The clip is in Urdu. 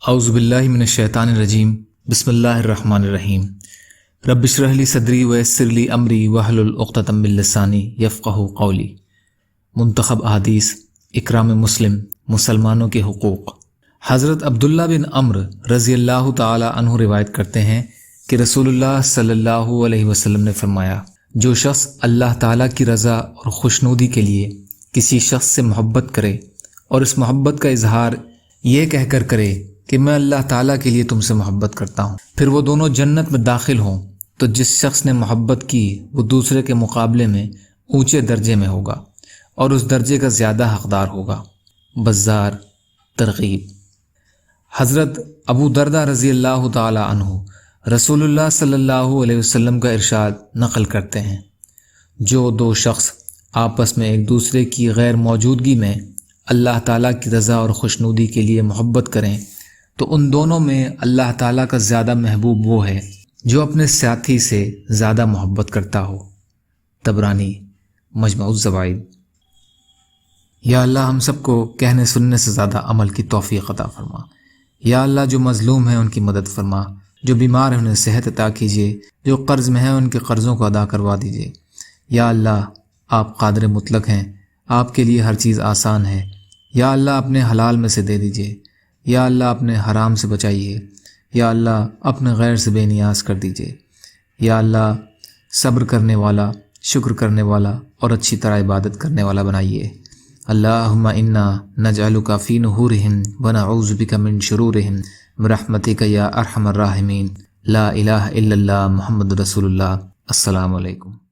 اعوذ باللہ من الشیطان الرجیم بسم اللہ الرحمن الرحیم رب اشرح لی صدری ویسر لی امری واحلل عقدۃ من لسانی یفقہوا قولی۔ منتخب احادیث اکرام مسلم، مسلمانوں کے حقوق۔ حضرت عبداللہ بن عمرو رضی اللہ تعالی عنہ روایت کرتے ہیں کہ رسول اللہ صلی اللہ علیہ وسلم نے فرمایا، جو شخص اللہ تعالیٰ کی رضا اور خوشنودی کے لیے کسی شخص سے محبت کرے اور اس محبت کا اظہار یہ کہہ کر کرے کہ میں اللہ تعالیٰ کے لیے تم سے محبت کرتا ہوں، پھر وہ دونوں جنت میں داخل ہوں، تو جس شخص نے محبت کی وہ دوسرے کے مقابلے میں اونچے درجے میں ہوگا اور اس درجے کا زیادہ حقدار ہوگا۔ بزار ترغیب۔ حضرت ابو دردہ رضی اللہ تعالی عنہ رسول اللہ صلی اللہ علیہ وسلم کا ارشاد نقل کرتے ہیں، جو دو شخص آپس میں ایک دوسرے کی غیر موجودگی میں اللہ تعالیٰ کی رضا اور خوشنودی کے لیے محبت کریں تو ان دونوں میں اللہ تعالیٰ کا زیادہ محبوب وہ ہے جو اپنے ساتھی سے زیادہ محبت کرتا ہو۔ طبرانی مجمع الزوائد۔ یا اللہ ہم سب کو کہنے سننے سے زیادہ عمل کی توفیق عطا فرما۔ یا اللہ جو مظلوم ہیں ان کی مدد فرما، جو بیمار ہیں انہیں صحت عطا کیجیے، جو قرض میں ہیں ان کے قرضوں کو ادا کروا دیجیے۔ یا اللہ آپ قادر مطلق ہیں، آپ کے لیے ہر چیز آسان ہے۔ یا اللہ اپنے حلال میں سے دے دیجیے۔ یا اللہ اپنے حرام سے بچائیے۔ یا اللہ اپنے غیر سے بے نیاز کر دیجیے۔ یا اللہ صبر کرنے والا، شکر کرنے والا اور اچھی طرح عبادت کرنے والا بنائیے۔ اللہم انا نجعلک فی نحورہم ونعوذ بک من شرورہم برحمتک یا ارحم الراحمین۔ لا الہ الا اللہ محمد رسول اللہ۔ السلام علیکم۔